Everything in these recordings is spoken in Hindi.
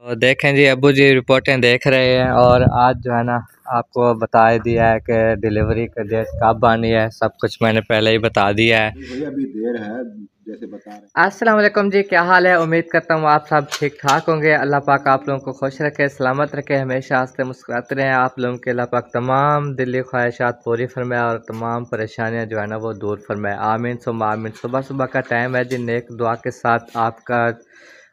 और देखें जी, अब्बू जी रिपोर्टें देख रहे हैं और आज जो है ना आपको बता दिया है कि डिलीवरी का डेट कब आनी है। सब कुछ मैंने पहले ही बता दिया है। अभी देर है जैसे बता रहे हैं। अस्सलाम वालेकुम जी, क्या हाल है? उम्मीद करता हूँ आप सब ठीक ठाक होंगे। अल्लाह पाक आप लोगों को खुश रखे, सलामत रखे, हमेशा हंसते मुस्कुराते रहें। आप लोगों के अल्लाह पाक तमाम दिली ख्वाहिशात पूरी फरमाए और तमाम परेशानियाँ जो है ना वो दूर फरमाए। आमीन सुम्मा आमीन। सुबह सुबह का टाइम है जी, नेक दुआ के साथ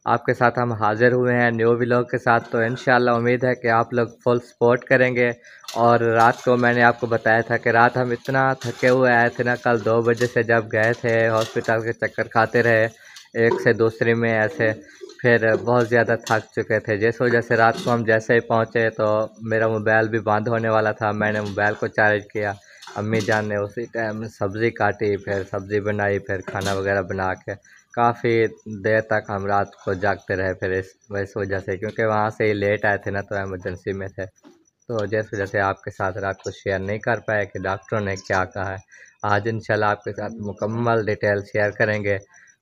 आपके साथ हम हाज़िर हुए हैं न्यू व्लॉग के साथ। तो इंशाल्लाह उम्मीद है कि आप लोग फुल सपोर्ट करेंगे। और रात को मैंने आपको बताया था कि रात हम इतना थके हुए आए थे ना, कल 2 बजे से जब गए थे हॉस्पिटल के चक्कर खाते रहे एक से दूसरे में ऐसे, फिर बहुत ज़्यादा थक चुके थे। जिस वजह से रात को हम जैसे ही पहुँचे तो मेरा मोबाइल भी बंद होने वाला था। मैंने मोबाइल को चार्ज किया, अम्मी जान ने उसी टाइम सब्ज़ी काटी, फिर सब्ज़ी बनाई, फिर खाना वगैरह बना के काफ़ी देर तक हम रात को जागते रहे। फिर इस वजह से, क्योंकि वहाँ से ही लेट आए थे ना तो एमरजेंसी में थे, तो जिस वजह से आपके साथ रात को शेयर नहीं कर पाए कि डॉक्टरों ने क्या कहा है। आज इंशाल्लाह आपके साथ मुकम्मल डिटेल शेयर करेंगे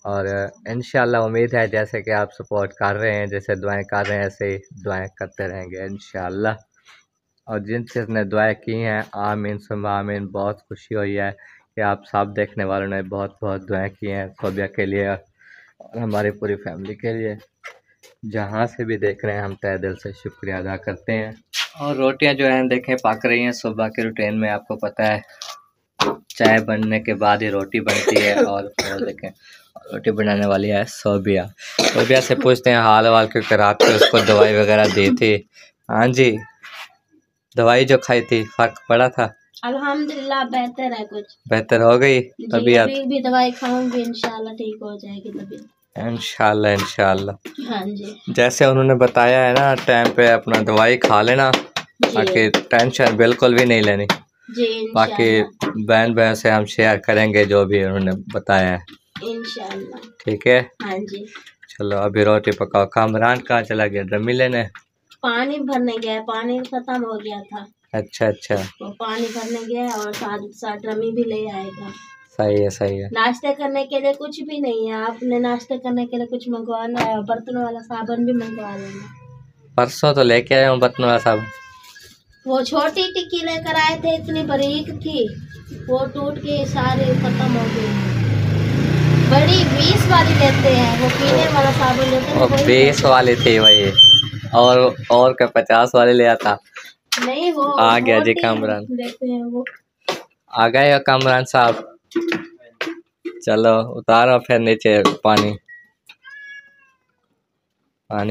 और इंशाल्लाह उम्मीद है जैसे कि आप सपोर्ट कर रहे हैं, जैसे दुआएं कर रहे हैं, ऐसे ही दुआएं करते रहेंगे इंशाल्लाह। और जिन जिसने दुआएं की हैं आमीन सुम्मा आमीन। बहुत खुशी हुई है कि आप सब देखने वालों ने बहुत बहुत दुआएं की हैं सोबिया के लिए और हमारी पूरी फैमिली के लिए। जहाँ से भी देख रहे हैं हम तहे दिल से शुक्रिया अदा करते हैं। और रोटियां जो हैं देखें पक रही हैं। सुबह के रूटीन में आपको पता है चाय बनने के बाद ही रोटी बनती है। और देखें रोटी बनाने वाली है सोबिया। सोबिया से पूछते हैं हाल वाल, क्योंकि रात को उसको दवाई वगैरह दी थी। हाँ जी, दवाई जो खाई थी फर्क पड़ा था? अल्हम्दुलिल्लाह बेहतर है, कुछ बेहतर हो गई तबीयत? अभी भी दवाई खाऊंगी, इंशाल्लाह ठीक हो जाएगी तबीयत, इंशाल्लाह इंशाल्लाह। हाँ जी। जैसे उन्होंने बताया है ना, टाइम पे अपना दवाई खा लेना, बाकी टेंशन बिल्कुल भी नहीं लेनी जी। बाकी बहन से हम शेयर करेंगे जो भी उन्होंने बताया है इंशाल्लाह। ठीक है, हाँ जी। चलो अभी रोटी पकाओ। कामरान कहाँ चला गया? ड्रमी लेने? पानी भरने गया, पानी खत्म हो गया था। अच्छा अच्छा, तो पानी भरने गया और साथ साथ ड्रमी भी ले आएगा। सही है सही है। नाश्ते करने के लिए कुछ भी नहीं है, आपने नाश्ते करने के लिए कुछ मंगवाना है, बर्तनों वाला साबुन भी मंगवा लेना। परसों तो लेके आया हूँ बर्तनों वाला साबुन। वो छोटी टिक्की लेकर आए थे, इतनी बारीक थी, वो टूट के सारे खत्म हो गए। बड़ी 20 वाली लेते हैं, वो पीने वाला साबुन लेते हैं। 20 वाली थी वही, और का 50 वाले ले आता। नहीं वो आ गया जी कामरान, लेते हैं वो। आ गए कामरान साहब। चलो उतारो फिर नीचे पानी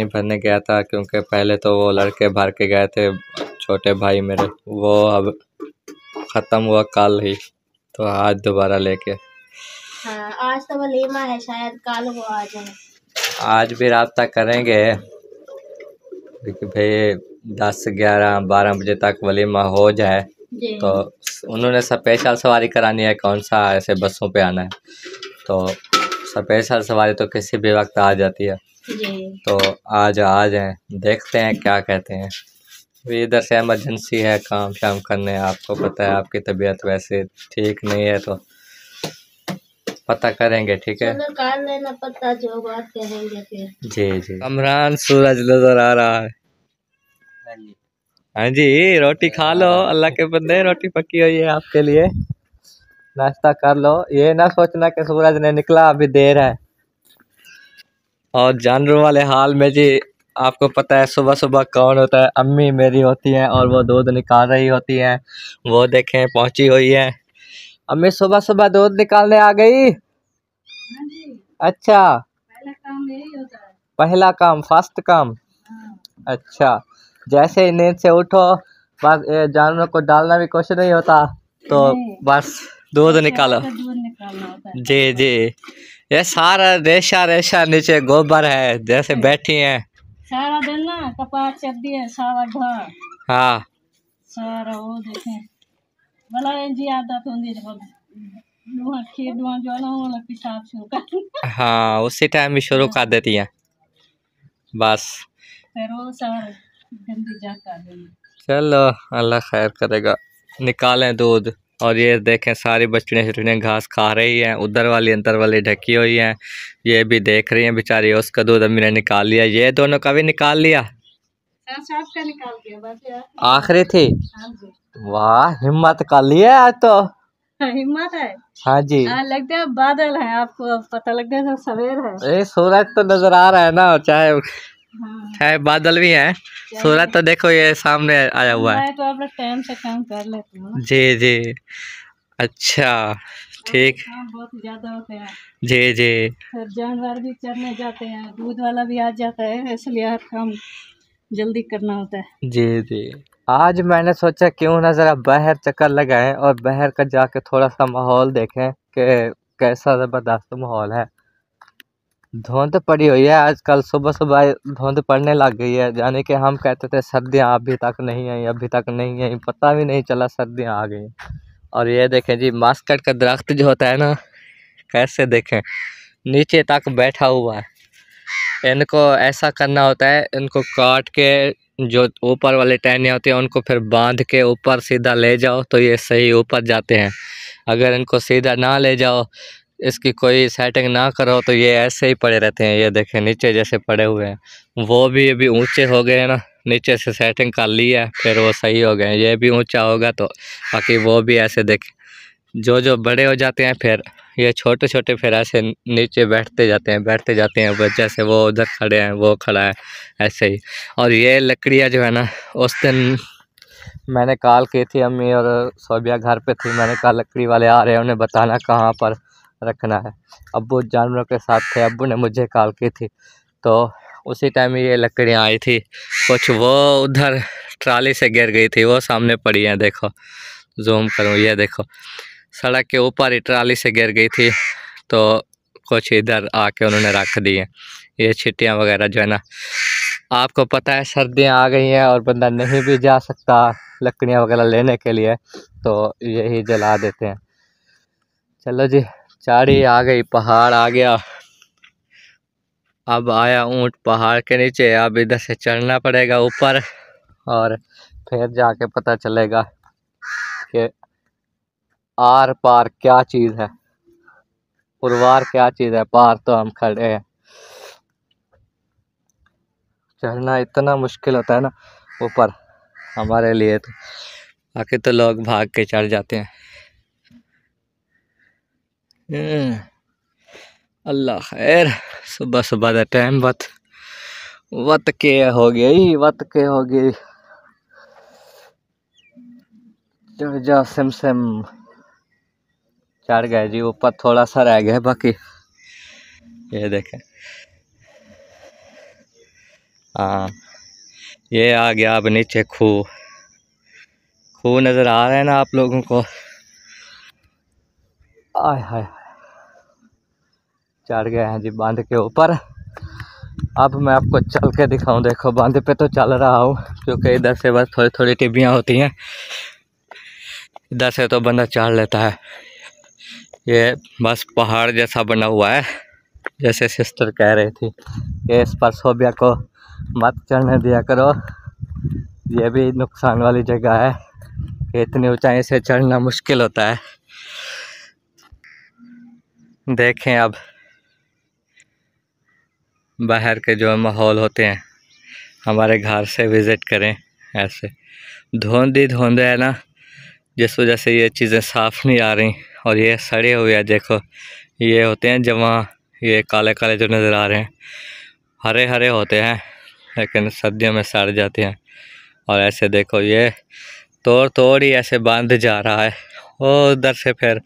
भरने गया था, क्योंकि पहले तो वो लड़के भर के गए थे छोटे भाई मेरे, वो अब ख़त्म हुआ कल ही, तो आज दोबारा लेके। हाँ, आज तो वलीमा है, शायद कल वो आ जाए। आज भी राब्ता करेंगे क्योंकि भाई 10, 11, 12 बजे तक वलीमा हो जाए। तो उन्होंने स्पेशल सवारी करानी है, कौन सा ऐसे बसों पे आना है, तो स्पेशल सवारी तो किसी भी वक्त आ जाती है जी। तो आज आ जाएं, देखते हैं क्या कहते हैं। इधर से इमरजेंसी है काम शाम करने, आपको पता है आपकी तबीयत वैसे ठीक नहीं है तो पता करेंगे ठीक है। कर लेना पता, जो बात कहेंगे फिर। जी जी। कमरान सूरज नजर आ रहा है। हाँ जी, रोटी खा लो अल्लाह के बंदे, रोटी पकी हुई है आपके लिए, नाश्ता कर लो। ये ना सोचना कि सूरज ने निकला अभी देर है। और जानवरों वाले हाल में जी आपको पता है सुबह सुबह कौन होता है? अम्मी मेरी होती हैं और वो दूध निकाल रही होती हैं। वो देखें पहुंची हुई है अम्मी, सुबह सुबह दूध निकालने आ गई। अच्छा, पहला काम यही होता है, पहला काम फर्स्ट काम। अच्छा, जैसे ही नींद से उठो बस जानवरों को डालना भी कुछ नहीं होता, तो बस दूध निकालो। जी जी, ये सारा रेशा रेशा नीचे गोबर है, जैसे बैठी हैं सारा दिन ना कपाट चढ़ती है, सारा घर। हाँ सारा वो देखें भला जी आदत होंगी जब खेत जो ना वो पेशाब शुरू कर। हाँ, उसी टाइम भी शुरू कर देती हैं बस। फिर वो सारा गंदी जा कर देंगे। चलो अल्लाह खैर करेगा, निकालें दूध। और ये देखें सारी बछड़ियाँ घास खा रही हैं, उधर वाली अंदर वाली ढकी हुई हैं, ये भी देख रही हैं बेचारी। उसका दूध अम्मी ने निकाल लिया, ये दोनों का भी निकाल लिया, का निकाल दिया बस यार। आखिरी थी। हाँ जी, वाह हिम्मत कर लिया आज तो। हिम्मत है। हाँ जी, लगता है बादल है, आपको पता लगता है सवेर है। ये सूरज तो नजर आ रहा है ना, चाहे हाँ। चाहे बादल भी हैं, सूरज तो देखो ये सामने आया हुआ है। मैं तो अपना टाइम से काम कर लेती हूँ। जी जी, अच्छा ठीक, काम बहुत ज्यादा होते हैं, जी जी। फिर जानवर भी चरने जाते हैं, दूध वाला भी आ जाता है, इसलिए हर काम जल्दी करना होता है। जी जी, आज मैंने सोचा क्यों ना ज़रा बाहर चक्कर लगाएं और बाहर का जाके थोड़ा सा माहौल देखें कि कैसा ज़बरदस्त माहौल है। धुंध पड़ी हुई है आजकल, सुबह सुबह धुंध पड़ने लग गई है, यानी कि हम कहते थे सर्दियाँ अभी तक नहीं आई, अभी तक नहीं आई, पता भी नहीं चला सर्दियाँ आ गई। और ये देखें जी, मस्कट का दरख्त जो होता है ना, कैसे देखें नीचे तक बैठा हुआ है। इनको ऐसा करना होता है, इनको काट के जो ऊपर वाले टहनियाँ होती हैं उनको फिर बांध के ऊपर सीधा ले जाओ तो ये सही ऊपर जाते हैं। अगर इनको सीधा ना ले जाओ, इसकी कोई सेटिंग ना करो तो ये ऐसे ही पड़े रहते हैं। ये देखें नीचे जैसे पड़े हुए हैं। वो भी अभी ऊंचे हो गए हैं ना, नीचे से सेटिंग कर ली है फिर वो सही हो गए हैं। ये भी ऊंचा होगा तो बाकी वो भी ऐसे देखें, जो बड़े हो जाते हैं फिर ये छोटे छोटे फिर ऐसे नीचे बैठते जाते हैं वजह से वो उधर खड़े हैं, वो खड़ा है ऐसे ही। और ये लकड़ियाँ जो है ना, उस दिन मैंने कॉल की थी, अम्मी और सोबिया घर पे थी, मैंने कहा लकड़ी वाले आ रहे हैं, उन्हें बताना कहाँ पर रखना है। अब्बू जानवरों के साथ थे, अब्बू ने मुझे कॉल की थी, तो उसी टाइम ये लकड़ियाँ आई थी। कुछ वो उधर ट्राली से गिर गई थी, वो सामने पड़ी हैं, देखो जूम करूँ, ये देखो सड़क के ऊपर ही ट्राली से गिर गई थी, तो कुछ इधर आके उन्होंने रख दी हैं। ये छिट्टियाँ वगैरह जो है ना, आपको पता है सर्दियाँ आ गई हैं और बंदा नहीं भी जा सकता लकड़ियाँ वगैरह लेने के लिए, तो यही जला देते हैं। चलो जी, चाड़ी आ गई, पहाड़ आ गया, अब आया ऊँट पहाड़ के नीचे। अब इधर से चढ़ना पड़ेगा ऊपर और फिर जाके पता चलेगा कि आर पार क्या चीज़ है, पुरवार क्या चीज़ है, पार तो हम खड़े हैं। चढ़ना इतना मुश्किल होता है ना ऊपर हमारे लिए, तो बाकी तो लोग भाग के चढ़ जाते हैं। अल्लाह खैर, सुबह सुबह का टाइम वत के हो गई चढ़ जा सिम चढ़ गए जी ऊपर, थोड़ा सा रह गया बाकी। ये देखें, हाँ ये आ गया अब नीचे। खूह नज़र आ रहा है ना आप लोगों को, आय हाय, चढ़ गए हैं जी बांध के ऊपर। अब मैं आपको चल के दिखाऊं, देखो बांध पे तो चल रहा हूँ क्योंकि इधर से बस थोड़ी थोड़ी टिब्बियाँ होती हैं, इधर से तो बंदा चढ़ लेता है। ये बस पहाड़ जैसा बना हुआ है, जैसे सिस्टर कह रही थी कि इस पर सोबिया को मत चढ़ने दिया करो, ये भी नुकसान वाली जगह है कि इतनी ऊंचाई से चढ़ना मुश्किल होता है। देखें अब बाहर के जो माहौल होते हैं, हमारे घर से विज़िट करें। ऐसे धुंध है ना, जिस वजह से ये चीज़ें साफ़ नहीं आ रही। और ये सड़े हुए हैं, देखो ये होते हैं जमा, ये काले काले जो नज़र आ रहे हैं हरे हरे होते हैं, लेकिन सर्दियों में सड़ जाते हैं। और ऐसे देखो ये तोड़ ही ऐसे बांध जा रहा है। वो उधर से फिर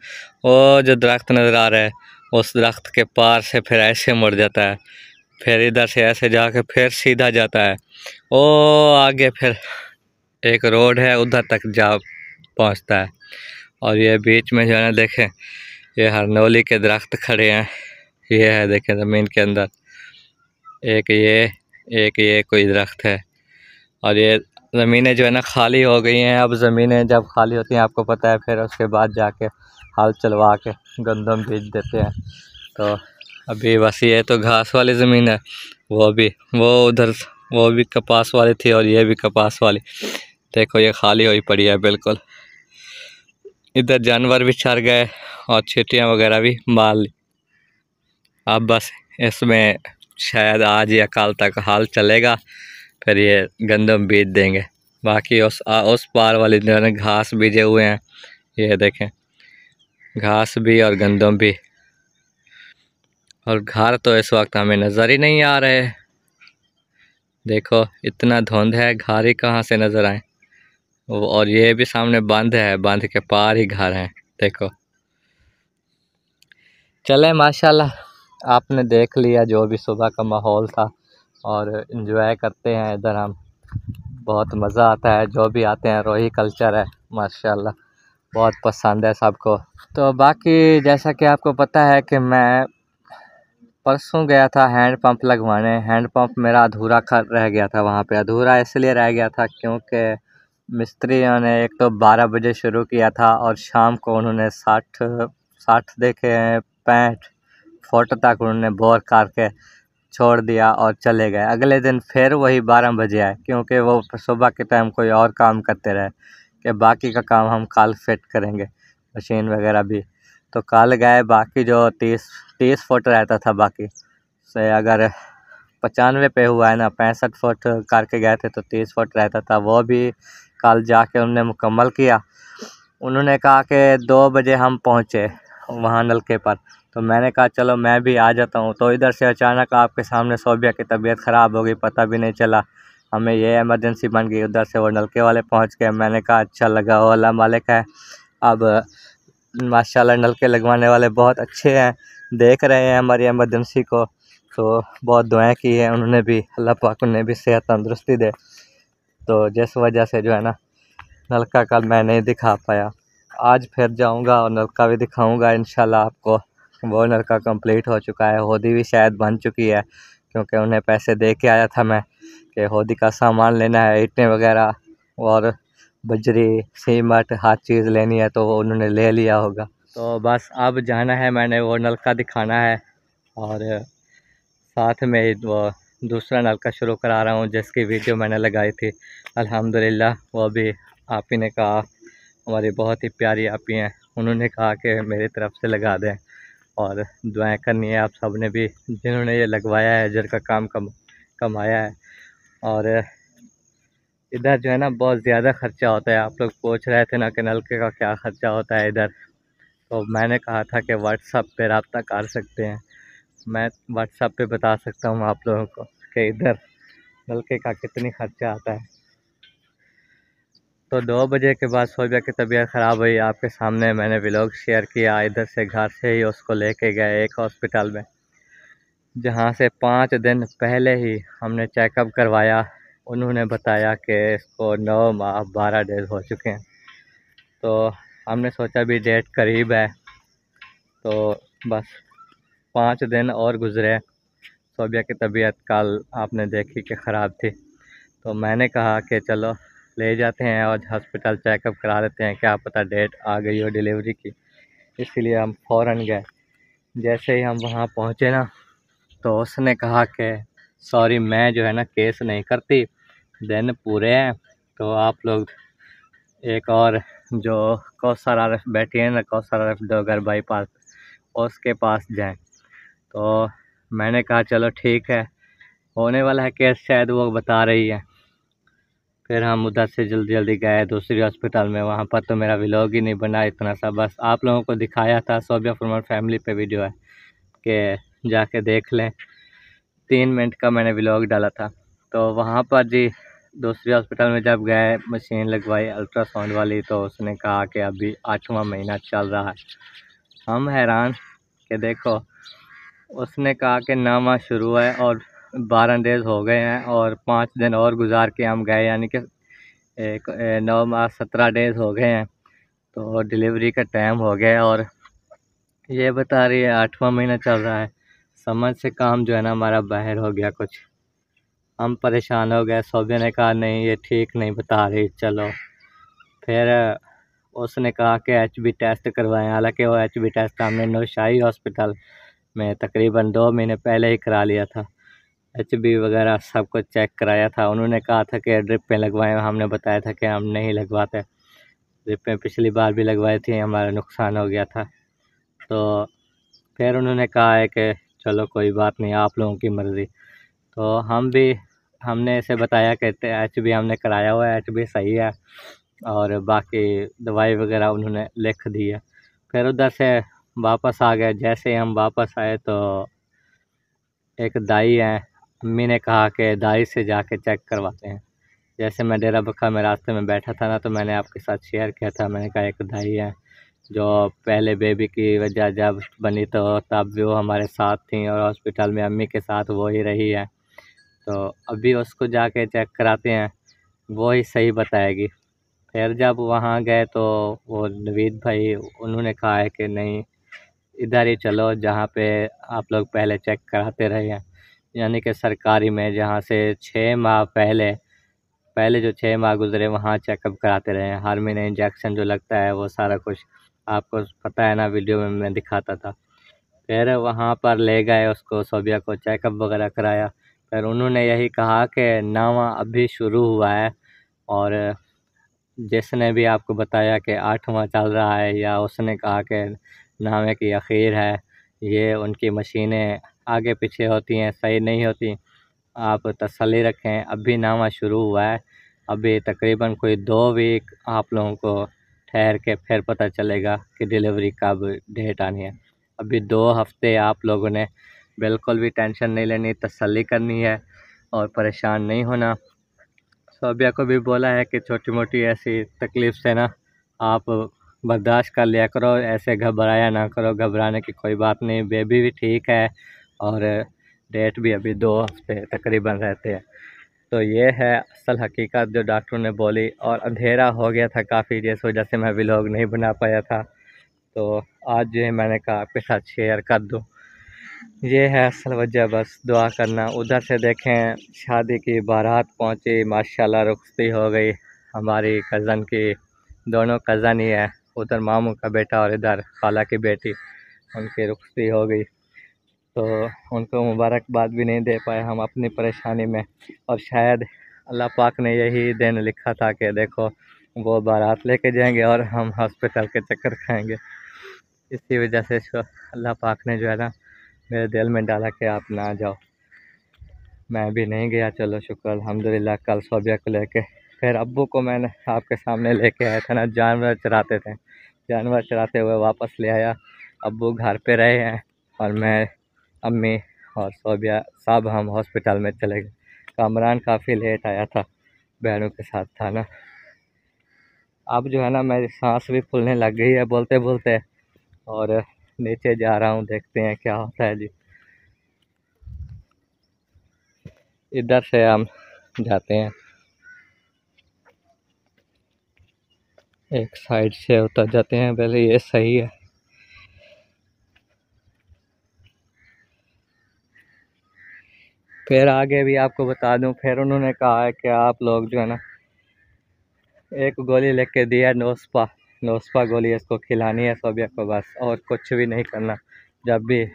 वो जो दरख्त नज़र आ रहा है, उस दरख्त के पार से फिर ऐसे मुड़ जाता है, फिर इधर से ऐसे जाके फिर सीधा जाता है। वो आगे फिर एक रोड है, उधर तक जा पहुंचता है। और ये बीच में जो है ना, देखें ये हरनौली के दरख्त खड़े हैं, ये है देखें ज़मीन के अंदर, एक ये कोई दरख्त है। और ये ज़मीनें जो है ना खाली हो गई हैं। अब ज़मीनें जब खाली होती हैं आपको पता है, फिर उसके बाद जाके हल चलवा के गंदम बीज देते हैं। तो अभी बस ये तो घास वाली ज़मीन है, वो उधर वो भी कपास वाली थी और ये भी कपास वाली। देखो ये खाली हुई पड़ी है बिल्कुल। इधर जानवर भी चर गए और चींटियाँ वगैरह भी मार ली। अब बस इसमें शायद आज या कल तक हाल चलेगा, फिर ये गंदम बीज देंगे। बाकी उस पार वाली जो है घास बीजे हुए हैं, ये देखें घास भी और गंदम भी। और घर तो इस वक्त हमें नज़र ही नहीं आ रहे, देखो इतना धुंध है, घर ही कहाँ से नज़र आए। और ये भी सामने बंद है, बंद के पार ही घर हैं देखो। चले माशाल्लाह, आपने देख लिया जो भी सुबह का माहौल था, और इन्जॉय करते हैं इधर हम। बहुत मज़ा आता है, जो भी आते हैं रोही कल्चर है माशाल्लाह, बहुत पसंद है सबको। तो बाकी जैसा कि आपको पता है कि मैं परसों गया था हैंड पंप लगवाने। हैंड पंप मेरा अधूरा रह गया था वहाँ पे। अधूरा इसलिए रह गया था क्योंकि मिस्त्रियों ने एक तो 12 बजे शुरू किया था और शाम को उन्होंने 60 देखे 65 फुट तक उन्होंने बोर करके छोड़ दिया और चले गए। अगले दिन फिर वही 12 बजे आए, क्योंकि वो सुबह के टाइम कोई और काम करते रहे कि बाकी का काम हम कल फिट करेंगे, मशीन वगैरह भी। तो कल गए, बाकी जो 30 फुट रहता था, बाकी से अगर 95 पे हुआ है ना, 65 फुट करके गए थे तो 30 फुट रहता था, वो भी कल जाके उन्होंने मुकम्मल किया। उन्होंने कहा कि 2 बजे हम पहुँचे वहाँ नलके पर, तो मैंने कहा चलो मैं भी आ जाता हूँ। तो इधर से अचानक आपके सामने सोबिया की तबीयत ख़राब हो गई, पता भी नहीं चला, हमें ये इमरजेंसी बन गई। उधर से वो नलके वाले पहुँच गए, मैंने कहा अच्छा लगा, वो अल्लाह मालिक है। अब माशाल्लाह नलके लगवाने वाले बहुत अच्छे हैं, देख रहे हैं हमारी इमरजेंसी को, तो बहुत दुआएं की है उन्होंने भी, अल्लाह पाक उन्हें भी सेहत तंदुरुस्ती दे। तो जिस वजह से जो है ना नलका कल मैं नहीं दिखा पाया, आज फिर जाऊंगा और नलका भी दिखाऊंगा इंशाल्लाह आपको। वो नलका कंप्लीट हो चुका है, होदी भी शायद बन चुकी है, क्योंकि उन्हें पैसे दे के आया था मैं कि होदी का सामान लेना है, ईंटें वगैरह और बजरी सीमेंट हर चीज़ लेनी है, तो वो उन्होंने ले लिया होगा। तो बस अब जाना है, मैंने वो नलका दिखाना है, और साथ में वो दूसरा नलका शुरू करा रहा हूँ जिसकी वीडियो मैंने लगाई थी अल्हम्दुलिल्लाह। वो भी आप ही ने कहा, हमारी बहुत ही प्यारी आप ही हैं, उन्होंने कहा कि मेरी तरफ से लगा दें, और दुआएं करनी है आप सब ने भी, जिन्होंने ये लगवाया है अजर का काम कमाया है। और इधर जो है ना बहुत ज़्यादा ख़र्चा होता है। आप लोग पूछ रहे थे ना कि नलके का क्या ख़र्चा होता है इधर, तो मैंने कहा था कि व्हाट्सएप पे रब्ता कर सकते हैं। मैं व्हाट्सएप पे बता सकता हूँ आप लोगों को कि इधर नलके का कितनी ख़र्चा आता है। तो 2 बजे के बाद सोबिया की तबीयत ख़राब हुई, आपके सामने मैंने व्लॉग शेयर किया। इधर से घर से ही उसको लेके गए एक हॉस्पिटल में, जहाँ से 5 दिन पहले ही हमने चेकअप करवाया। उन्होंने बताया कि इसको 9 माह 12 डेज़ हो चुके हैं। तो हमने सोचा भी डेट करीब है, तो बस 5 दिन और गुज़रे। सोबिया की तबीयत कल आपने देखी कि ख़राब थी, तो मैंने कहा कि चलो ले जाते हैं और हॉस्पिटल चेकअप करा देते हैं, क्या पता डेट आ गई हो डिलीवरी की। इसलिए हम फ़ौरन गए। जैसे ही हम वहाँ पहुँचे ना, तो उसने कहा कि सॉरी मैं जो है ना केस नहीं करती, दिन पूरे हैं, तो आप लोग एक और जो कौसर आरिफ बैठी है ना, कौसर आरिफ डोगर बाईपास, उसके पास जाएं। तो मैंने कहा चलो ठीक है, होने वाला है केस शायद वो बता रही है। फिर हम उधर से जल्दी गए दूसरी हॉस्पिटल में। वहाँ पर तो मेरा व्लॉग ही नहीं बना, इतना सा बस आप लोगों को दिखाया था। सोबिया फॉर्मर फैमिली पे वीडियो है कि जाके देख लें, 3 मिनट का मैंने व्लॉग डाला था। तो वहाँ पर जी दूसरी हॉस्पिटल में जब गए, मशीन लगवाई अल्ट्रासाउंड वाली, तो उसने कहा कि अभी 8वां महीना चल रहा है। हम हैरान कि देखो, उसने कहा कि 9वां शुरू है और 12 डेज़ हो गए हैं और 5 दिन और गुजार के हम गए, यानी कि 9 माह 17 डेज़ हो गए हैं। तो डिलीवरी का टाइम हो गया और ये बता रही है 8वां महीना चल रहा है। समझ से काम जो है ना हमारा बाहर हो गया कुछ, हम परेशान हो गए। सोबिया ने कहा नहीं ये ठीक नहीं बता रही, चलो। फिर उसने कहा कि HB टेस्ट करवाएं, हालांकि वो HB टेस्ट हमने नौशाही हॉस्पिटल में तकरीबन 2 महीने पहले ही करा लिया था। HB वगैरह सब कुछ चेक कराया था। उन्होंने कहा था कि ड्रिप पे लगवाएं, हमने बताया था कि हम नहीं लगवाते। ड्रिपें पिछली बार भी लगवाई थी, हमारा नुकसान हो गया था। तो फिर उन्होंने कहा है कि चलो कोई बात नहीं, आप लोगों की मर्ज़ी। तो हमने इसे बताया कि HB हमने कराया हुआ है, HB सही है, और बाकी दवाई वगैरह उन्होंने लिख दी है। फिर उधर से वापस आ गए। जैसे ही हम वापस आए तो एक दाई है, अम्मी ने कहा कि दाई से जाके चेक करवाते हैं। जैसे मैं डेरा बक्का में रास्ते में बैठा था ना, तो मैंने आपके साथ शेयर किया था। मैंने कहा एक दाई है जो पहले बेबी की वजह जब बनी तो तब भी वो हमारे साथ थी, और हॉस्पिटल में अम्मी के साथ वो ही रही है। तो अभी उसको जाके चेक कराते हैं, वो ही सही बताएगी। फिर जब वहाँ गए तो वो नवीद भाई उन्होंने कहा है कि नहीं, इधर ही चलो जहाँ पे आप लोग पहले चेक कराते रहे हैं, यानी कि सरकारी में, जहाँ से 6 माह पहले जो 6 माह गुजरे वहाँ चेकअप कराते रहे हैं। हर महीने इंजेक्शन जो लगता है वो सारा कुछ आपको पता है ना, वीडियो में मैं दिखाता था। फिर वहाँ पर ले गए उसको, सोबिया को चेकअप वगैरह कराया। फिर उन्होंने यही कहा कि नावा अभी शुरू हुआ है, और जिसने भी आपको बताया कि 8वां चल रहा है, या उसने कहा कि नावे की आखिर है, ये उनकी मशीनें आगे पीछे होती हैं, सही नहीं होती। आप तसल्ली रखें, अभी नावा शुरू हुआ है। अभी तकरीबन कोई 2 वीक आप लोगों को ठहर के फिर पता चलेगा कि डिलीवरी कब डेट आनी है। अभी 2 हफ्ते आप लोगों ने बिल्कुल भी टेंशन नहीं लेनी, तसल्ली करनी है और परेशान नहीं होना। सोबिया को भी बोला है कि छोटी मोटी ऐसी तकलीफ़ से ना आप बर्दाश्त कर लिया करो, ऐसे घबराया ना करो, घबराने की कोई बात नहीं। बेबी भी ठीक है, और डेट भी अभी 2 हफ्ते तकरीबन रहते हैं। तो ये है असल हकीकत जो डॉक्टर ने बोली, और अंधेरा हो गया था काफ़ी, जिस वजह से मैं व्लॉग नहीं बना पाया था। तो आज जो है मैंने कहा आपके साथ शेयर कर दूँ। ये है असल वजह, बस दुआ करना। उधर से देखें शादी की बारात पहुंची, माशाल्लाह रुखसती हो गई हमारी कज़न की। दोनों कज़न ही है, उधर मामू का बेटा और इधर खाला की बेटी, उनकी रुखसती हो गई। तो उनको मुबारकबाद भी नहीं दे पाए हम अपनी परेशानी में, और शायद अल्लाह पाक ने यही दिन लिखा था कि देखो वो बारात लेके जाएंगे और हम हॉस्पिटल के चक्कर खाएंगे। इसी वजह से अल्लाह पाक ने जो है ना मेरे दिल में डाला कि आप ना जाओ। मैं भी नहीं गया। चलो शुक्र अल्हम्दुलिल्लाह। कल सोबिया को लेके फिर अब्बू को मैंने आपके सामने लेके आया था ना, जानवर चराते थे, जानवर चराते हुए वापस ले आया। अब्बू घर पे रहे हैं, और मैं, अम्मी और सोबिया सब हम हॉस्पिटल में चले गए। कामरान काफ़ी लेट आया था, बहनों के साथ था ना। अब जो है ना मेरी सांस भी फूलने लग गई है बोलते बोलते, और नीचे जा रहा हूँ, देखते हैं क्या होता है जी। इधर से हम जाते हैं, एक साइड से उतर जाते हैं पहले, ये सही है। फिर आगे भी आपको बता दूं, फिर उन्होंने कहा है कि आप लोग जो है ना एक गोली लेके दिया, नोस्पा गोली इसको खिलानी है सोबिया को बस, और कुछ भी नहीं करना। जब भी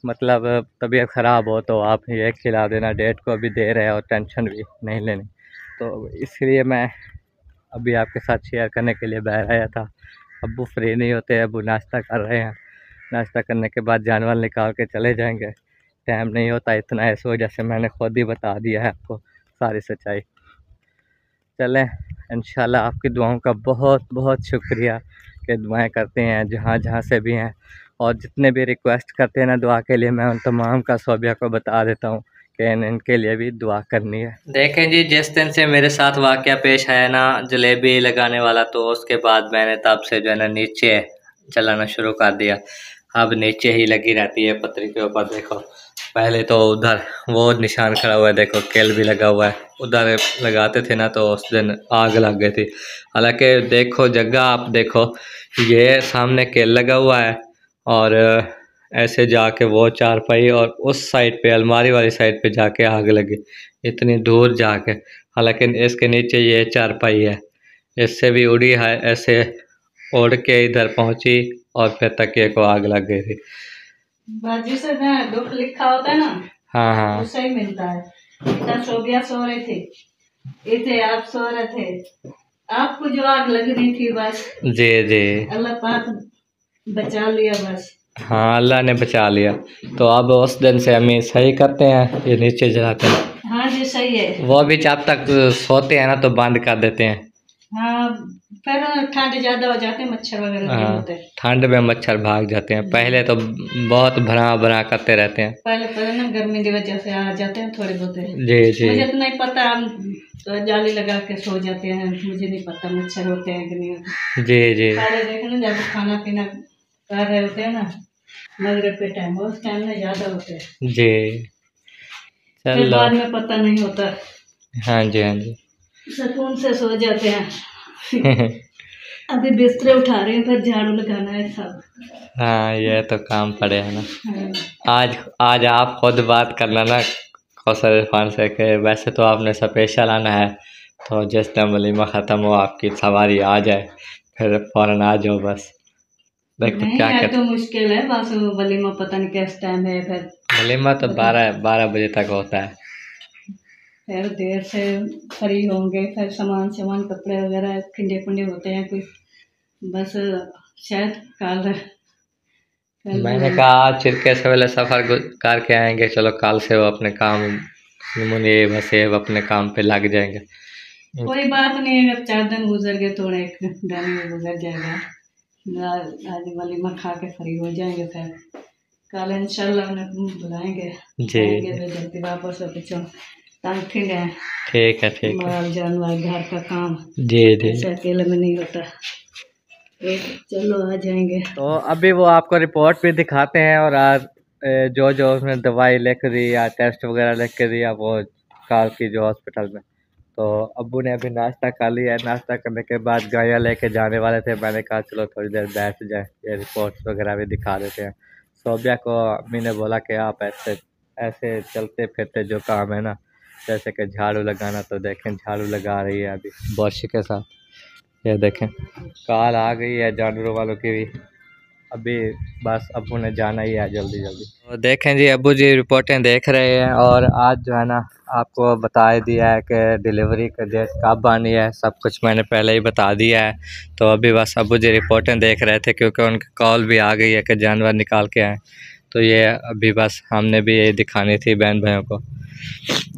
मतलब तबीयत ख़राब हो तो आप ये खिला देना, डेट को भी दे रहे हैं और टेंशन भी नहीं लेनी। तो इसलिए मैं अभी आपके साथ शेयर करने के लिए बाहर आया था। अब्बू फ्री नहीं होते, अब्बू नाश्ता कर रहे हैं, नाश्ता करने के बाद जानवर निकाल के चले जाएंगे, टाइम नहीं होता इतना, इस वजह से मैंने खुद ही बता दिया है आपको सारी सच्चाई। चलें, इंशाल्लाह आपकी दुआओं का बहुत बहुत शुक्रिया कि दुआएं करते हैं जहाँ जहाँ से भी हैं, और जितने भी रिक्वेस्ट करते हैं ना दुआ के लिए, मैं उन तमाम का सोबिया को बता देता हूँ कि इनके लिए भी दुआ करनी है। देखें जी, जिस दिन से मेरे साथ वाक़या पेश आया ना जलेबी लगाने वाला, तो उसके बाद मैंने तब से जो है ना नीचे चलाना शुरू कर दिया। अब नीचे ही लगी रहती है पतरी के ऊपर। देखो पहले तो उधर वो निशान खड़ा हुआ है, देखो केल भी लगा हुआ है, उधर लगाते थे ना तो उस दिन आग लग गई थी। हालांकि देखो जगह आप देखो, ये सामने केल लगा हुआ है, और ऐसे जाके वो चारपाई, और उस साइड पे अलमारी वाली साइड पे जाके आग लगी, इतनी दूर जाके। हालांकि इसके नीचे ये चारपाई है, इससे भी उड़ी है, ऐसे उड़ के इधर पहुंची और फिर तकिए को आग लग गई थी। बाजू से ना दुख लिखा होता है ना, हाँ हाँ, उससे ही मिलता है। इधर सोबिया सो रहे थे, इधर आप सो रहे थे, आपको जो आग लग रही थी बस जी जी। अल्लाह पाक बचा लिया बस। हाँ अल्लाह ने बचा लिया। तो अब उस दिन से हम सही करते हैं, ये नीचे जलाते हैं। हाँ जी सही है। वो भी जब तक सोते हैं ना तो बंद कर देते हैं। हाँ फिर ठंड ज्यादा हो जाते हैं, मच्छर वगैरह नहीं हाँ होते। ठंड में मच्छर भाग जाते हैं, पहले तो बहुत भरा भरा करते रहते हैं। पहले ना गर्मी की वजह से आ जाते हैं थोड़े बहुत। जी जी। मुझे तो नहीं पता, हम तो जाली लगा के सो जाते हैं, मुझे नहीं पता मच्छर होते हैं कि नहीं होते। जी जी। पहले देखना जब खाना पीना कर रहे होते हैं ना मगरिब के टाइम, उस टाइम में ज्यादा होते हैं। जी फिर चलो। बाद में पता नहीं होता। हाँ जी हाँ जी। सुकून से सो जाते हैं। अभी बिस्तरे उठा रहे हैं, फिर झाड़ू लगाना है सब। हाँ ये तो काम पड़े है ना। हाँ। आज आप खुद बात करना ना कौसर इरफान से कि वैसे तो आपने स्पेशल आना है, तो जिस टाइम वलीमा ख़त्म हो आपकी सवारी आ जाए फिर फ़ौरन आ जाओ बस। देखो नहीं क्या है कहते। तो मुश्किल है बस, वलीमा पता नहीं किस टाइम है। फिर वलीमा तो 12 बजे तक होता है। फिर देर से फ्री होंगे, फिर सामान कपड़े वगैरह खिंडे खुंडे होते हैं कोई, बस शायद कल। मैंने कहा आज चिरके सवेले सफ़र करके आएंगे, चलो कल से वो अपने काम मुने वसेब अपने काम पे लग जाएंगे। कोई बात नहीं, अगर 4 दिन गुजर गए तो एक दिन में गुजर जाएगा। आज वलीमा खा के फ्री हो जाएंगे, फिर कल इंशाल्लाह उन्हें बुलाएंगे। जी जल्दी वापस पीछे तंग ठीक है। ठीक है माल जानवर घर का काम जी जी। ऐसे अकेले में नहीं होता। चलो आ जाएंगे। तो अभी वो आपको रिपोर्ट भी दिखाते हैं, और आज जो जो उसने दवाई लिख दी या टेस्ट वगैरह लिख के दिया वो कल की जो हॉस्पिटल में। तो अब्बू ने अभी नाश्ता कर लिया है, नाश्ता करने के बाद गाया लेके जाने वाले थे, मैंने कहा चलो थोड़ी देर बैठ जाए, ये रिपोर्ट्स वगैरह भी दिखा देते हैं। सोबिया को अम्मी ने बोला कि आप ऐसे ऐसे चलते फिरते जो काम है ना, जैसे कि झाड़ू लगाना, तो देखें झाड़ू लगा रही है अभी बॉशी के साथ। ये देखें कॉल आ गई है जानवरों वालों की भी, अभी बस अब्बू ने जाना ही है जल्दी जल्दी। तो देखें जी अब्बू जी रिपोर्टें देख रहे हैं, और आज जो है ना आपको बता दिया है कि डिलीवरी का डेट कब आनी है, सब कुछ मैंने पहले ही बता दिया है। तो अभी बस अब्बू जी रिपोर्टें देख रहे थे, क्योंकि उनकी कॉल भी आ गई है कि जानवर निकाल के आए। तो ये अभी बस हमने भी ये दिखानी थी बहन भाइयों को।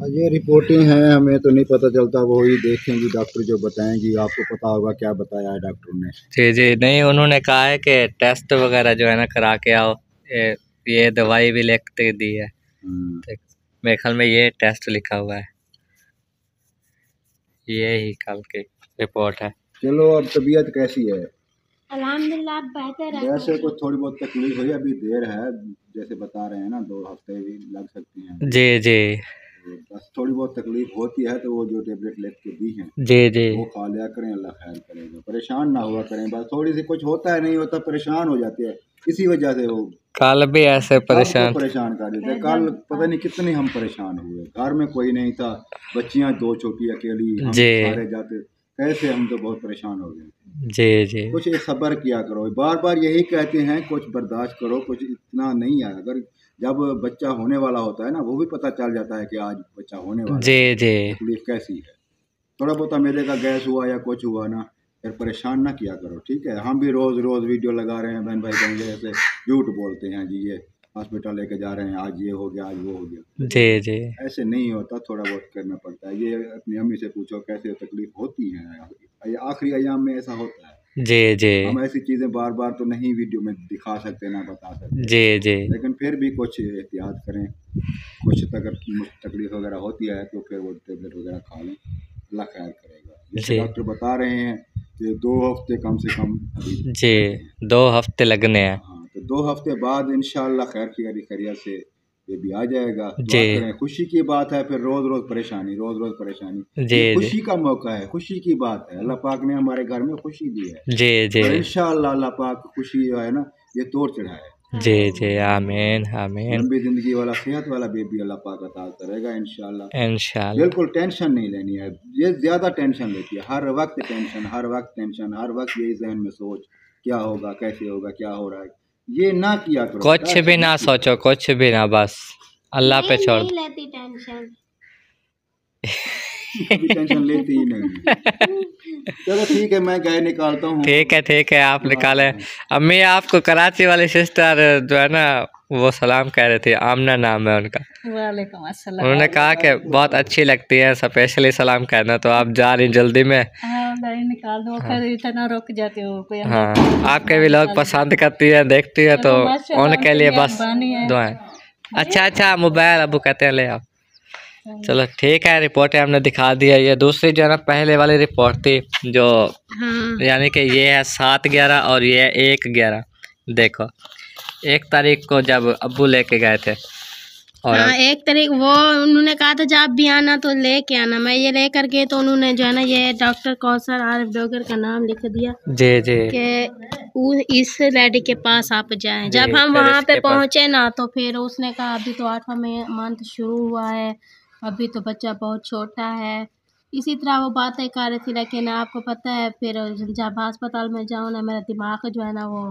ये रिपोर्टिंग है, हमें तो नहीं पता चलता, वो ही देखेंगी डॉक्टर जो बताएंगी। आपको पता होगा क्या बताया है डॉक्टर ने? जी जी नहीं, उन्होंने कहा है कि टेस्ट वगैरह जो है ना करा के आओ, ये दवाई भी लिख के दी है। मेरे ख्याल में ये टेस्ट लिखा हुआ है, ये ही कल की रिपोर्ट है। चलो अब तबीयत कैसी है? अल्हम्दुलिल्लाह बेहतर है। वैसे कुछ थोड़ी बहुत तकलीफ हुई, अभी देर है, जैसे बता रहे हैं ना 2 हफ्ते भी लग सकती हैं। जी जी। तो बस थोड़ी बहुत तकलीफ होती है, तो वो जो टेबलेट लिख के दी हैं जी जी। वो खा लिया करें, अल्लाह खैर करेगा। परेशान ना हुआ करें, बस थोड़ी सी कुछ होता है, नहीं होता परेशान हो जाती है, इसी वजह से वो कल भी ऐसे परेशान कर देते। कल पता नहीं कितने हम परेशान हुए, घर में कोई नहीं था, बच्चियां 2 छोटी अकेली, हम जी। सारे जाते, कैसे हम तो बहुत परेशान हो गए। जी जी। कुछ सब्र किया करो, बार बार यही कहते हैं, कुछ बर्दाश्त करो, कुछ इतना नहीं है। अगर जब बच्चा होने वाला होता है ना, वो भी पता चल जाता है कि आज बच्चा होने वाला जी है, जी। तकलीफ कैसी है। थोड़ा बहुत मेले का गैस हुआ या कुछ हुआ ना, फिर परेशान ना किया करो, ठीक है। हम भी रोज़ रोज़ वीडियो लगा रहे हैं, बहन भाई बहन ऐसे झूठ बोलते हैं जी, ये हॉस्पिटल लेके जा रहे हैं, आज ये हो गया, आज वो हो गया। जी जी। ऐसे नहीं होता, थोड़ा बहुत करना पड़ता है। ये अपनी अम्मी से पूछो कैसे तकलीफ होती है, आखिरी अयाम में ऐसा होता है। जी जी। हम ऐसी चीज़ें बार बार तो नहीं वीडियो में दिखा सकते ना बता सकते, जी जी। लेकिन फिर भी कुछ एहतियात करें। कुछ अगर तकलीफ वगैरह होती है तो फिर वो टेबलेट वगैरह खा लें, अल्लाह खैर करेगा। जैसे डॉक्टर बता रहे हैं कि 2 हफ्ते कम से कम अभी जी 2 हफ्ते लगने हैं। हाँ, तो 2 हफ्ते बाद इंशाल्लाह खैर की खैरियत से ये भी आ जाएगा। जी। खुशी की बात है, फिर रोज़ रोज़ परेशानी। जी ये जी। खुशी का मौका है, खुशी की बात है, अल्लाह पाक ने हमारे घर में खुशी दी है। जी जी। और इंशाल्लाह अल्लाह पाक खुशी जो है ना, ये तोड़ चढ़ाए। जी जी आमीन आमीन। लंबी जिंदगी वाला, सेहत वाला बेबी अल्लाह पाक अता करेगा इंशाल्लाह। इंशाल्लाह। बिल्कुल टेंशन नहीं लेनी है, ये ज़्यादा टेंशन लेती है, हर वक्त टेंशन, हर वक्त यही जहन में सोच, क्या होगा, कैसे होगा, क्या हो रहा है, ये ना किया करो। कुछ भी ना सोचो, कुछ भी ना, बस अल्लाह पे छोड़। नहीं लेती टेंशन। कभी टेंशन लेती ही नहीं। चलो ठीक है, मैं गाय निकालता हूँ। ठीक है, आप निकालें। अम्मी आपको कराची वाली सिस्टर जो है ना वो सलाम कह रही थी, आमना नाम है उनका। वालेकुम अस्सलाम। उन्होंने कहा कि बहुत अच्छी लगती है, स्पेशली सलाम कहना। तो आप जा रही जल्दी में? हाँ निकाल दो, फिर इतना रुक जाते हो कोई। हाँ, आपके भी लोग पसंद करती है, देखती है, तो उनके लिए बस दुआएं। अच्छा मोबाइल अबू कहते हैं ले आओ। चलो ठीक है, रिपोर्टें हमने दिखा दी है। ये दूसरी जो है ना पहले वाली रिपोर्ट थी जो यानी कि ये है 7/11 और ये है 1/11। देखो 1 तारीख को जब अब्बू लेके गए थे और हाँ 1 तारीख वो उन्होंने कहा था जब भी आना तो लेके आना। मैं ये लेकर गई तो उन्होंने जो है ना ये डॉक्टर कौसर आरिफ डोगर का नाम लिख दिया जी कि इस लेडी के पास आप जाएं। जब हम वहाँ पे पहुँचे ना तो फिर उसने कहा अभी तो 8वां मंथ शुरू हुआ है, अभी तो बच्चा बहुत छोटा है। इसी तरह वो बातें कर रही थी। लेकिन आपको पता है फिर जब अस्पताल में जाओ ना मेरा दिमाग जो है ना वो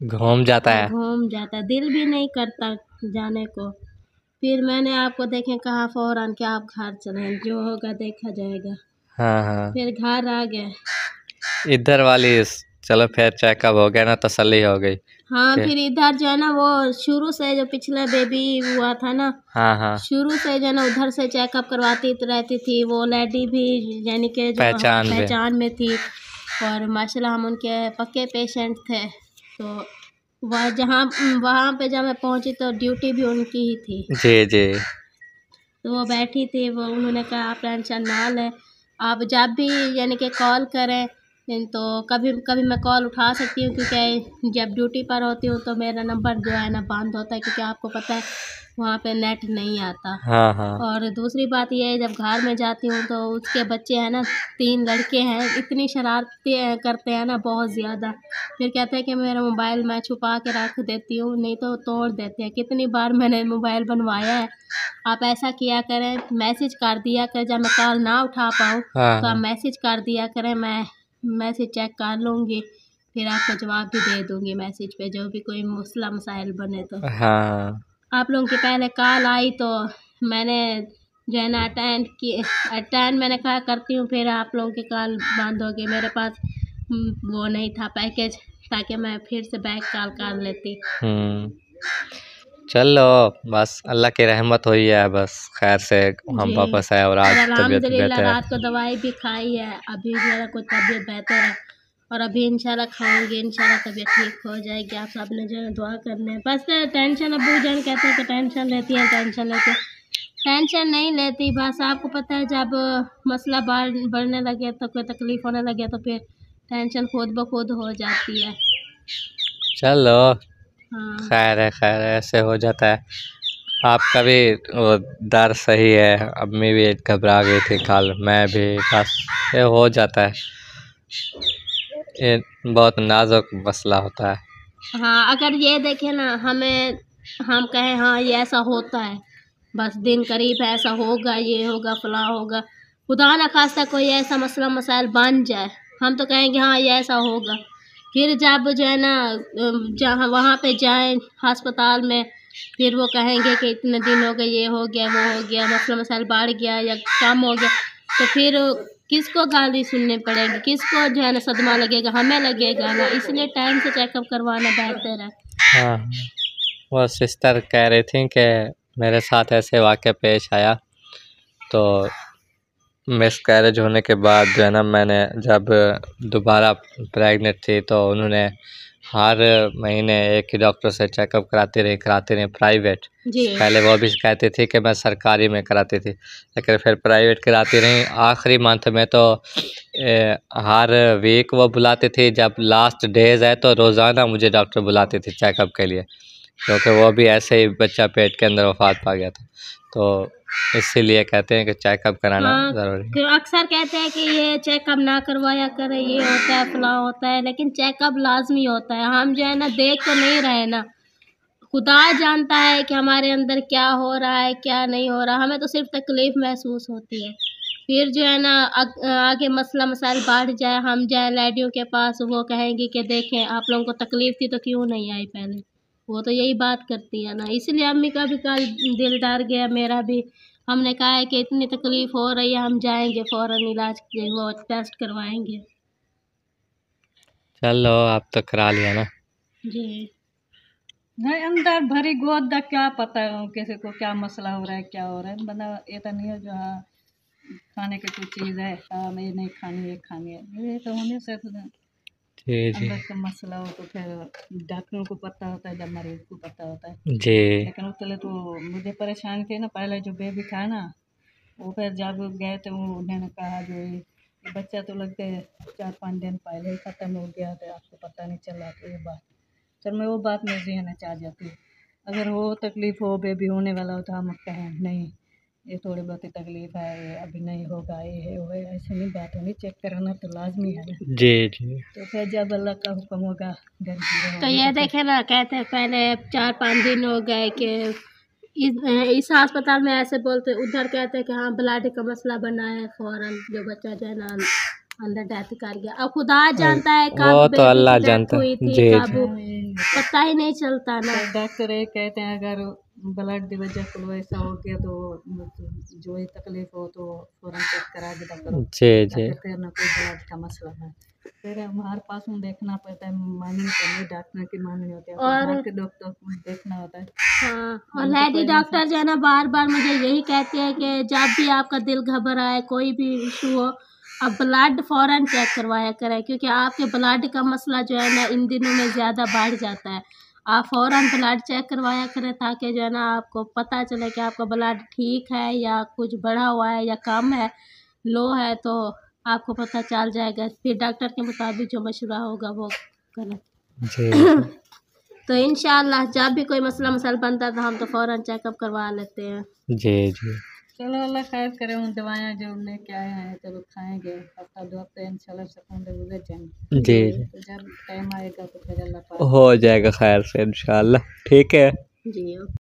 घूम जाता है, दिल भी नहीं करता जाने को। फिर मैंने आपको देखें कहा फौरन कि आप घर चलें, जो होगा देखा जाएगा। हाँ फिर घर आ गए। इधर वाली चलो फिर चेकअप हो गया ना, तसल्ली हो गई। हाँ फिर इधर जो है ना वो शुरू से जो पिछला बेबी हुआ था ना, हाँ शुरू से जो है ना उधर से चेकअप करवाती रहती थी। वो लेडी भी यानी कि जो पहचान में थी और माशाल्लाह हम उनके पक्के पेशेंट थे। तो वहाँ पे जब मैं पहुँची तो ड्यूटी भी उनकी ही थी। जी तो वो बैठी थी, वो उन्होंने कहा आप टेंशन ना लें, आप जब भी यानी कि कॉल करें। तो कभी कभी मैं कॉल उठा सकती हूँ क्योंकि जब ड्यूटी पर होती हूँ तो मेरा नंबर जो है ना बंद होता है, क्योंकि आपको पता है वहाँ पे नेट नहीं आता। हाँ। और दूसरी बात यह है जब घर में जाती हूँ तो उसके बच्चे हैं ना 3 लड़के हैं, इतनी शरारतें करते हैं ना बहुत ज़्यादा। फिर कहते हैं कि मेरा मोबाइल मैं छुपा के रख देती हूँ, नहीं तो तोड़ देते हैं। कितनी बार मैंने मोबाइल बनवाया है। आप ऐसा किया करें, मैसेज कर दिया करें, जब मैं कॉल ना उठा पाऊँ तो आप मैसेज कर दिया करें, मैं मैसेज चेक कर लूँगी, फिर आपको जवाब भी दे दूँगी मैसेज पे, जो भी कोई मसला मसाइल बने तो। हाँ आप लोगों की पहले कॉल आई तो मैंने जो है ना अटेंड मैंने कहा करती हूँ, फिर आप लोगों की कॉल बंद हो गई। मेरे पास वो नहीं था पैकेज, ताकि मैं फिर से बैक कॉल कर लेती। चलो बस अल्लाह की रहमत हुई है, बस खैर से हम वापस आए और आज तबीयत बेहतर है। रात को दवाई भी खाई है, अभी मेरा कोई तबीयत बेहतर है और अभी इंशाल्लाह खाऊंगी, इंशाल्लाह तबीयत ठीक हो जाएगी। आप सब ने जो है दुआ करने है। बस टेंशन अब्बू जान कहते हैं कि टेंशन लेती है, टेंशन नहीं लेती। बस आपको पता है जब मसला बढ़ने लगे तो कोई तकलीफ़ होने लगे तो फिर टेंशन खुद ब खुद हो जाती है। चलो हाँ खैर है, ऐसे हो जाता है। आपका भी वो डर सही है, अम्मी भी घबरा गई थी कल, मैं भी, बस ये हो जाता है, ये बहुत नाजुक मसला होता है। हाँ अगर ये देखें ना हम कहें हाँ ये ऐसा होता है, बस दिन करीब है ऐसा होगा, ये होगा फलां होगा, खुदा न खास्ता कोई ऐसा मसला मसाइल बन जाए, हम तो कहेंगे हाँ ये ऐसा होगा। फिर जब जो है ना जहाँ वहाँ पे जाएं अस्पताल में, फिर वो कहेंगे कि इतने दिन हो गए, ये हो गया, वो हो गया, मसला मसाइल बढ़ गया या कम हो गया, तो फिर किसको गाली सुननी पड़ेगी, किसको जो है ना सदमा लगेगा, हमें लगेगा ना। इसलिए टाइम से चेकअप करवाना बेहतर है। हाँ वो सिस्टर कह रही थी कि मेरे साथ ऐसे वाक़या पेश आया, तो मिसकैरेज होने के बाद जो है ना मैंने जब दोबारा प्रेग्नेंट थी तो उन्होंने हर महीने एक ही डॉक्टर से चेकअप कराती रही प्राइवेट। पहले वो भी कहती थी कि मैं सरकारी में कराती थी, लेकिन फिर प्राइवेट कराती रही। आखिरी मंथ में तो हर वीक वो बुलाती थी, जब लास्ट डेज है तो रोज़ाना मुझे डॉक्टर बुलाती थी चेकअप के लिए, क्योंकि वो भी ऐसे ही बच्चा पेट के अंदर वफात पा गया था। तो इसीलिए कहते हैं कि चेकअप कराना ज़रूरी है। अक्सर कहते हैं कि ये चेकअप ना करवाया करें, ये होता है फलां होता है, लेकिन चेकअप लाजमी होता है। हम जो है ना देख तो नहीं रहे ना, खुदा जानता है कि हमारे अंदर क्या हो रहा है क्या नहीं हो रहा, हमें तो सिर्फ तकलीफ़ महसूस होती है। फिर जो है ना आगे मसला मसाइल बढ़ जाए, हम जाए लेडियों के पास, वो कहेंगी कि देखें आप लोगों को तकलीफ़ थी तो क्यों नहीं आई पहले, वो तो यही बात करती है ना। इसलिए अम्मी का भी कल दिल डर गया, मेरा भी। हमने कहा है कि इतनी तकलीफ हो रही है, हम जाएंगे फ़ौरन इलाज के वो टेस्ट करवाएंगे। चलो आप तो करा लिया ना। जी नहीं अंदर भरी गोद दा क्या पता है किसी को क्या मसला हो रहा है क्या हो रहा है, बंदा ये तो नहीं है जो हाँ खाने की कोई चीज़ है हाँ मैं ये नहीं खानी ये खानी है, ये तो होने से तो जी जी अंदर का मसला हो तो फिर डॉक्टरों को पता होता है, जब मरीज को पता होता है। जी लेकिन उस पहले तो मुझे परेशानी थी ना, पहले जो बेबी था ना वो फिर जब गए थे वो उन्होंने कहा जो ये बच्चा तो लगते 4-5 दिन पहले ही ख़त्म हो गया था, आपको पता नहीं चला। तो ये बात सर मैं वो बात में जहन चाह जाती है, अगर वो तकलीफ़ हो बेबी होने वाला हो तो हम कहें नहीं ये थोड़ी बहुत तकलीफ़ है ये अभी नहीं होगा ये है वो है, ऐसे नहीं बात होनी, चेक कराना तो लाजमी है ना। जी जी तो फिर जब अल्लाह का हुक्म होगा घर की तो ये देखे ना, कहते हैं पहले 4-5 दिन हो गए कि इस अस्पताल में ऐसे बोलते, उधर कहते हैं कि हाँ ब्लड का मसला बना है, फ़ौरन जो बच्चा जो है ना अंदर डेथ कर गया। अब खुदा जानता है वो कब तो बेबी अल्लाह की डेथ जानता हुई थी, जी कब जी पता ही नहीं चलता ना। तो डॉक्टर ये कहते हैं अगर ब्लड की वजह से ऐसा हो गया तो जो ही तकलीफ हो तो फ़ौरन चेक करा दिया करो, जी जी ताकि फिर ना कोई ब्लड का मसला है। फिर हमारे पास में देखना पड़ता है, माननी करनी डॉक्टर की माननी होती है और घर के डॉक्टर को देखना होता है। हाँ, और लेडी डॉक्टर जो है ना बार बार मुझे यही कहती है कि जब भी आपका दिल घबराए कोई भी इशू हो आप ब्लड फ़ौरन चेक करवाया करें, क्योंकि आपके ब्लड का मसला जो है ना इन दिनों में ज़्यादा बढ़ जाता है। आप फ़ौरन ब्लड चेक करवाया करें ताकि जो है ना आपको पता चले कि आपका ब्लड ठीक है या कुछ बढ़ा हुआ है या कम है, लो है, तो आपको पता चल जाएगा। फिर डॉक्टर के मुताबिक जो मशवरा होगा वो करें। जी तो इंशाल्लाह जब भी कोई मसला मसल बनता है तो हम तो फ़ौरन चेकअप करवा लेते हैं। जी जी चलो अल्लाह खैर करे, उन दवाइयाँ जो लेके आए हैं चलो खाएंगे, हफ्ता 2 हफ्ते इंशाल्लाह सकून से गुजर जाएंगे। जी जी तो जब टाइम आएगा तो फिर अल्लाह पाक हो जाएगा खैर से इंशाल्लाह। ठीक है। जी।